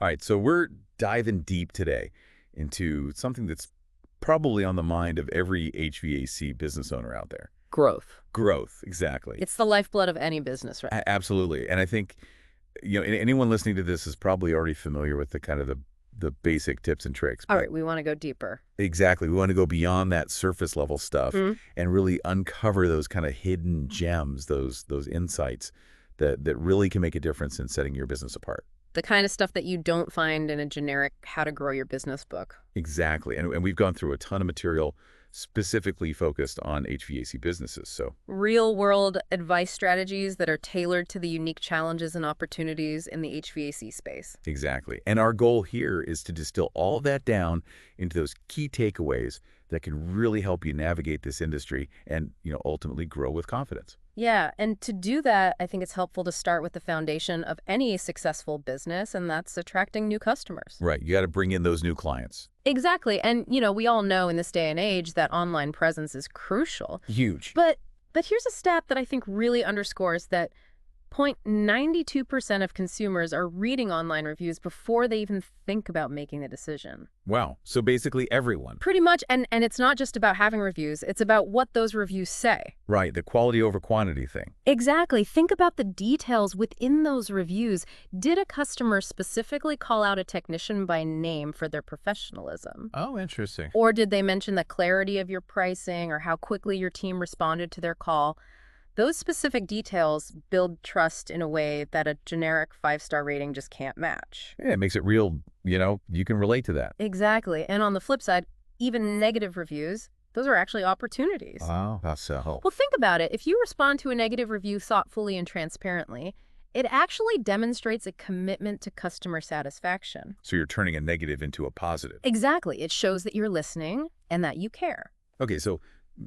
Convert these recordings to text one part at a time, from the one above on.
All right, so we're diving deep today into something that's probably on the mind of every HVAC business owner out there. Growth. Growth, exactly. It's the lifeblood of any business, right? Absolutely. And I think, anyone listening to this is probably already familiar with the kind of the basic tips and tricks. All But right, we want to go deeper. exactly, we want to go beyond that surface level stuff Mhm. and really uncover those kind of hidden gems, those insights that really can make a difference in setting your business apart. The kind of stuff that you don't find in a generic how to grow your business book. Exactly. And we've gone through a ton of material specifically focused on HVAC businesses. So Real world advice strategies that are tailored to the unique challenges and opportunities in the HVAC space. exactly. And our goal here is to distill all of that down into those key takeaways that can really help you navigate this industry and, ultimately grow with confidence. Yeah, and to do that, I think it's helpful to start with the foundation of any successful business, and that's attracting new customers. Right. You got to bring in those new clients. Exactly. And, we all know in this day and age that online presence is crucial. Huge. But here's a stat that I think really underscores that 0.92% of consumers are reading online reviews before they even think about making a decision. Wow. So basically everyone. Pretty much, and it's not just about having reviews, it's about what those reviews say. Right. The quality over quantity thing. Exactly. Think about the details within those reviews. Did a customer specifically call out a technician by name for their professionalism? Oh, interesting. Or did they mention the clarity of your pricing or how quickly your team responded to their call? Those specific details build trust in a way that a generic five-star rating just can't match. Yeah, it makes it real, you can relate to that. Exactly. And on the flip side, even negative reviews, those are actually opportunities. Oh, that's so. Well, think about it. If you respond to a negative review thoughtfully and transparently, it actually demonstrates a commitment to customer satisfaction. So you're turning a negative into a positive. Exactly. It shows that you're listening and that you care. Okay, so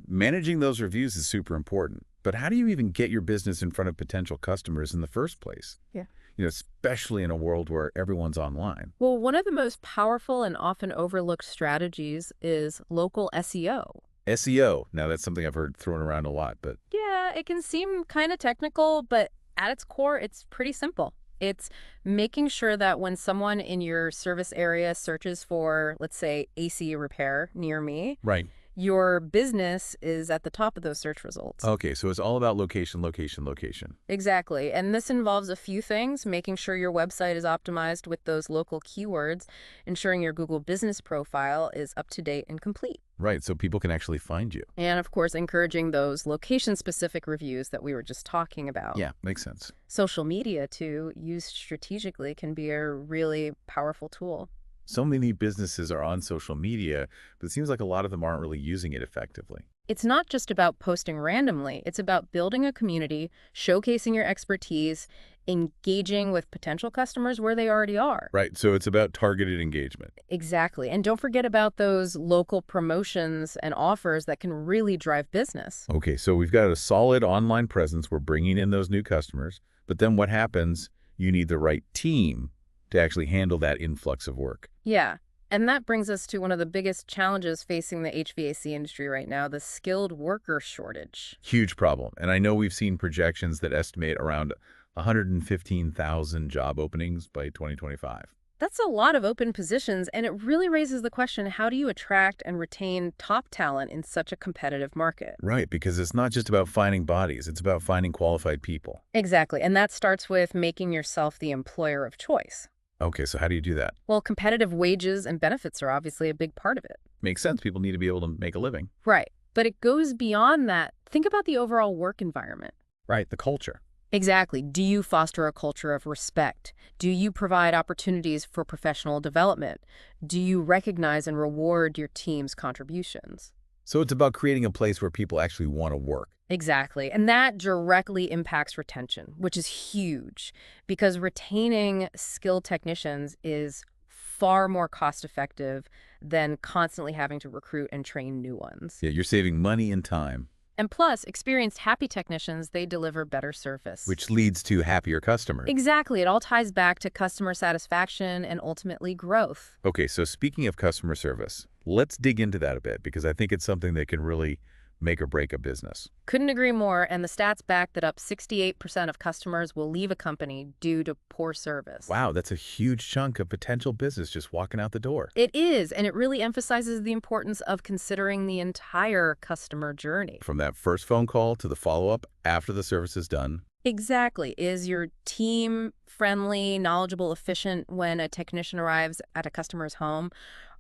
managing those reviews is super important. But how do you even get your business in front of potential customers in the first place? Yeah. Especially in a world where everyone's online. Well, one of the most powerful and often overlooked strategies is local SEO. SEO. Now, that's something I've heard thrown around a lot, but Yeah, it can seem kind of technical, but at its core, it's pretty simple. It's making sure that when someone in your service area searches for, let's say, AC repair near me, right. your business is at the top of those search results. Okay, so it's all about location, location, location. Exactly. And this involves a few things: making sure your website is optimized with those local keywords, ensuring your Google business profile is up to date and complete. Right, so people can actually find you. And of course, encouraging those location-specific reviews that we were just talking about. Yeah, makes sense. Social media, too, used strategically, can be a really powerful tool. So many businesses are on social media, but it seems like a lot of them aren't really using it effectively. It's not just about posting randomly. It's about building a community, showcasing your expertise, engaging with potential customers where they already are. Right, so it's about targeted engagement. Exactly. And don't forget about those local promotions and offers that can really drive business. Okay, so we've got a solid online presence. We're bringing in those new customers. But then what happens? You need the right team to actually handle that influx of work. Yeah. And that brings us to one of the biggest challenges facing the HVAC industry right now, the skilled worker shortage. Huge problem. And I know we've seen projections that estimate around 115,000 job openings by 2025. That's a lot of open positions, and it really raises the question, how do you attract and retain top talent in such a competitive market? Right, because it's not just about finding bodies, it's about finding qualified people. Exactly. And that starts with making yourself the employer of choice. Okay, so how do you do that? Well, competitive wages and benefits are obviously a big part of it. Makes sense. People need to be able to make a living. Right. But it goes beyond that. Think about the overall work environment. Right, the culture. Exactly. Do you foster a culture of respect? Do you provide opportunities for professional development? Do you recognize and reward your team's contributions? So it's about creating a place where people actually want to work. Exactly. And that directly impacts retention, which is huge because retaining skilled technicians is far more cost effective than constantly having to recruit and train new ones. Yeah, you're saving money and time. And plus, experienced, happy technicians, they deliver better service. Which leads to happier customers. Exactly. It all ties back to customer satisfaction and ultimately growth. Okay, so speaking of customer service, let's dig into that a bit because I think it's something that can really make or break a business. Couldn't agree more, and the stats back that up. 68% of customers will leave a company due to poor service. Wow, that's a huge chunk of potential business just walking out the door. It is, and it really emphasizes the importance of considering the entire customer journey. From that first phone call to the follow-up after the service is done. Exactly. Is your team friendly, knowledgeable, efficient when a technician arrives at a customer's home?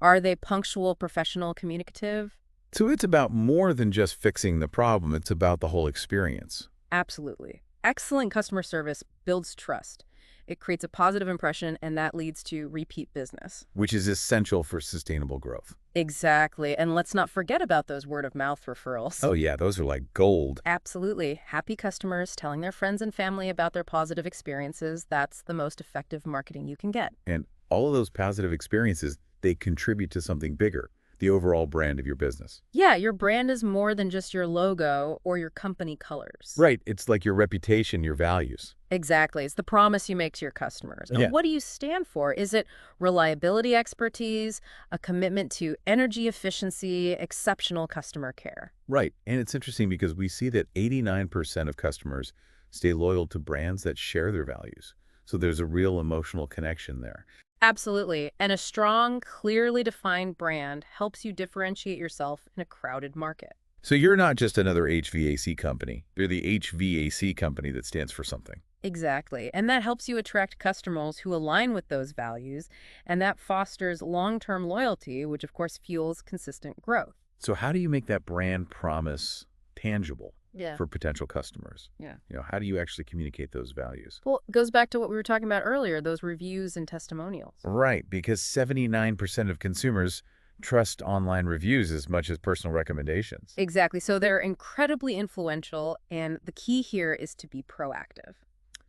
Are they punctual, professional, communicative? So it's about more than just fixing the problem. It's about the whole experience. Absolutely. Excellent customer service builds trust. It creates a positive impression, and that leads to repeat business. Which is essential for sustainable growth. Exactly. And let's not forget about those word-of-mouth referrals. Oh yeah, those are like gold. Absolutely. Happy customers telling their friends and family about their positive experiences, that's the most effective marketing you can get. And all of those positive experiences, they contribute to something bigger, the overall brand of your business. Yeah, your brand is more than just your logo or your company colors. Right, it's like your reputation, your values. Exactly. It's the promise you make to your customers. And Yeah. what do you stand for? Is it reliability expertise, a commitment to energy efficiency, exceptional customer care? Right, and it's interesting because we see that 89% of customers stay loyal to brands that share their values. So there's a real emotional connection there. Absolutely. And a strong, clearly defined brand helps you differentiate yourself in a crowded market. So you're not just another HVAC company. You're the HVAC company that stands for something. Exactly. And that helps you attract customers who align with those values, and that fosters long-term loyalty, which of course fuels consistent growth. So how do you make that brand promise tangible Yeah. for potential customers? Yeah. How do you actually communicate those values? Well, it goes back to what we were talking about earlier, those reviews and testimonials. Right, because 79% of consumers trust online reviews as much as personal recommendations. Exactly. So they're incredibly influential, and the key here is to be proactive.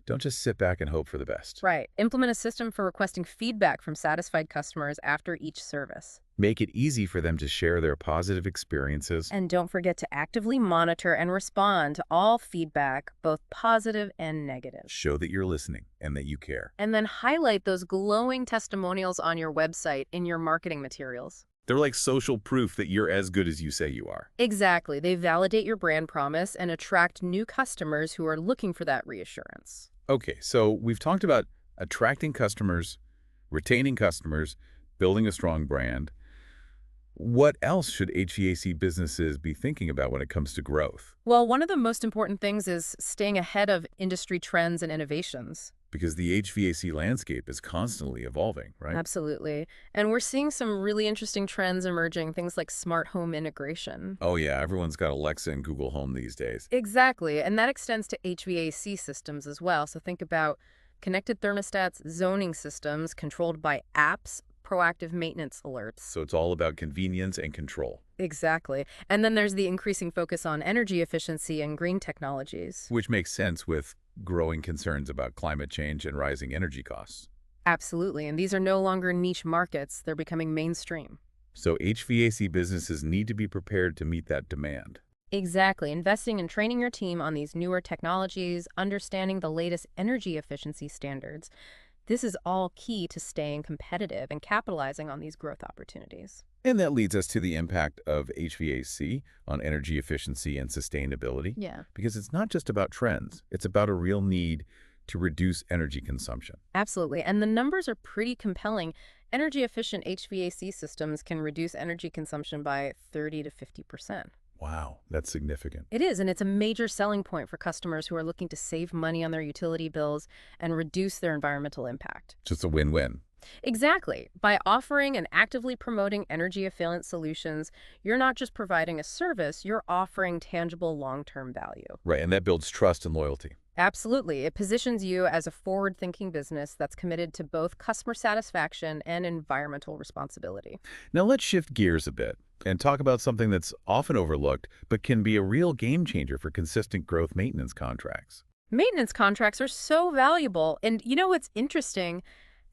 Don't just sit back and hope for the best. Right. Implement a system for requesting feedback from satisfied customers after each service. Make it easy for them to share their positive experiences. And don't forget to actively monitor and respond to all feedback, both positive and negative. Show that you're listening and that you care. And then highlight those glowing testimonials on your website in your marketing materials. They're like social proof that you're as good as you say you are. Exactly. They validate your brand promise and attract new customers who are looking for that reassurance. Okay, so we've talked about attracting customers, retaining customers, building a strong brand. What else should HVAC businesses be thinking about when it comes to growth? Well, one of the most important things is staying ahead of industry trends and innovations. Because the HVAC landscape is constantly evolving, right? Absolutely. And we're seeing some really interesting trends emerging, things like smart home integration. Oh yeah, everyone's got Alexa and Google Home these days. Exactly. And that extends to HVAC systems as well. So think about connected thermostats, zoning systems controlled by apps, proactive maintenance alerts. So it's all about convenience and control. Exactly. And then there's the increasing focus on energy efficiency and green technologies. Which makes sense with growing concerns about climate change and rising energy costs. Absolutely. And these are no longer niche markets. They're becoming mainstream. So HVAC businesses need to be prepared to meet that demand. Exactly. Investing and training your team on these newer technologies, understanding the latest energy efficiency standards. This is all key to staying competitive and capitalizing on these growth opportunities. And that leads us to the impact of HVAC on energy efficiency and sustainability. Yeah. Because it's not just about trends. It's about a real need to reduce energy consumption. Absolutely. And the numbers are pretty compelling. Energy efficient HVAC systems can reduce energy consumption by 30 to 50%. Wow, that's significant. It is, and it's a major selling point for customers who are looking to save money on their utility bills and reduce their environmental impact. Just a win-win. Exactly. By offering and actively promoting energy efficient solutions, you're not just providing a service, you're offering tangible long-term value. Right, and that builds trust and loyalty. Absolutely. It positions you as a forward-thinking business that's committed to both customer satisfaction and environmental responsibility. Now let's shift gears a bit and talk about something that's often overlooked but can be a real game changer for consistent growth maintenance contracts. Maintenance contracts are so valuable. And you know what's interesting?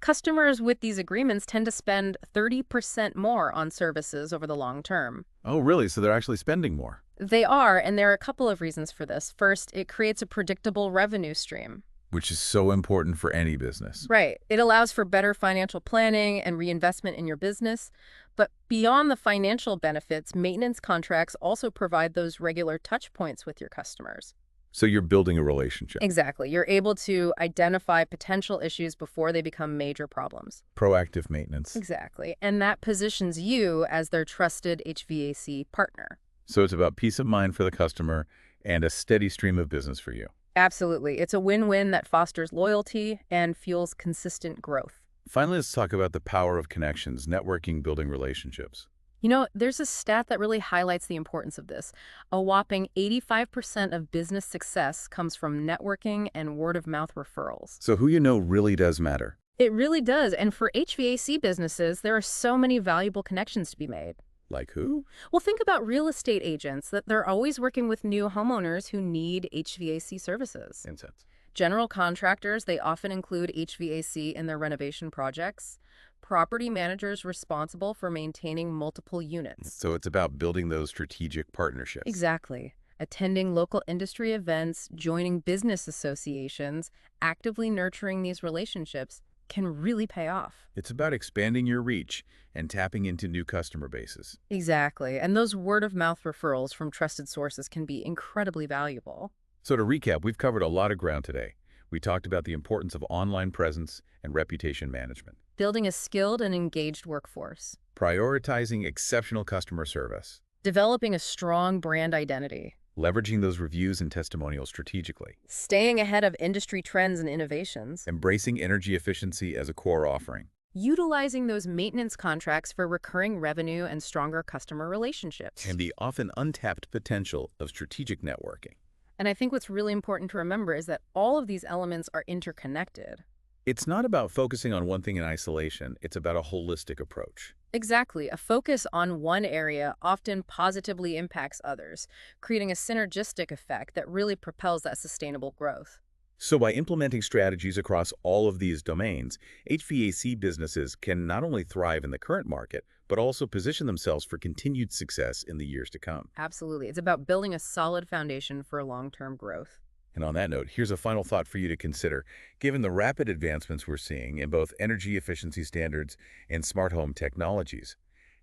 Customers with these agreements tend to spend 30% more on services over the long term. Oh, really? So they're actually spending more? They are, and there are a couple of reasons for this. First, it creates a predictable revenue stream. which is so important for any business. Right. It allows for better financial planning and reinvestment in your business. But beyond the financial benefits, maintenance contracts also provide those regular touch points with your customers. So you're building a relationship. Exactly. You're able to identify potential issues before they become major problems. Proactive maintenance. Exactly. And that positions you as their trusted HVAC partner. So it's about peace of mind for the customer and a steady stream of business for you. Absolutely. It's a win-win that fosters loyalty and fuels consistent growth. Finally, let's talk about the power of connections, networking, building relationships. You know, there's a stat that really highlights the importance of this. A whopping 85% of business success comes from networking and word-of-mouth referrals. So who you know really does matter. It really does. And for HVAC businesses, there are so many valuable connections to be made. Like who? Well, think about real estate agents, that they're always working with new homeowners who need HVAC services. Incense. General contractors, they often include HVAC in their renovation projects. Property managers responsible for maintaining multiple units. So it's about building those strategic partnerships. Exactly. Attending local industry events, joining business associations, actively nurturing these relationships can really pay off. It's about expanding your reach and tapping into new customer bases. Exactly. And those word-of-mouth referrals from trusted sources can be incredibly valuable. So to recap, we've covered a lot of ground today. We talked about the importance of online presence and reputation management, Building a skilled and engaged workforce. prioritizing exceptional customer service, Developing a strong brand identity. leveraging those reviews and testimonials strategically, Staying ahead of industry trends and innovations. embracing energy efficiency as a core offering. Utilizing those maintenance contracts for recurring revenue and stronger customer relationships. And the often untapped potential of strategic networking. And I think what's really important to remember is that all of these elements are interconnected. It's not about focusing on one thing in isolation, it's about a holistic approach. Exactly. A focus on one area often positively impacts others, creating a synergistic effect that really propels that sustainable growth. So by implementing strategies across all of these domains, HVAC businesses can not only thrive in the current market, but also position themselves for continued success in the years to come. Absolutely. It's about building a solid foundation for long-term growth. And on that note, here's a final thought for you to consider. Given the rapid advancements we're seeing in both energy efficiency standards and smart home technologies,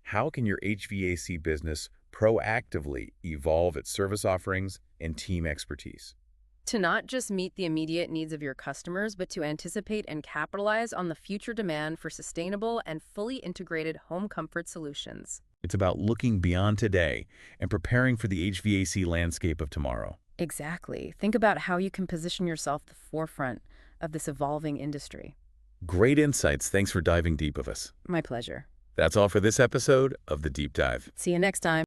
how can your HVAC business proactively evolve its service offerings and team expertise? To not just meet the immediate needs of your customers, but to anticipate and capitalize on the future demand for sustainable and fully integrated home comfort solutions. It's about looking beyond today and preparing for the HVAC landscape of tomorrow. Exactly. Think about how you can position yourself at the forefront of this evolving industry. Great insights. Thanks for diving deep with us. My pleasure. That's all for this episode of The Deep Dive. See you next time.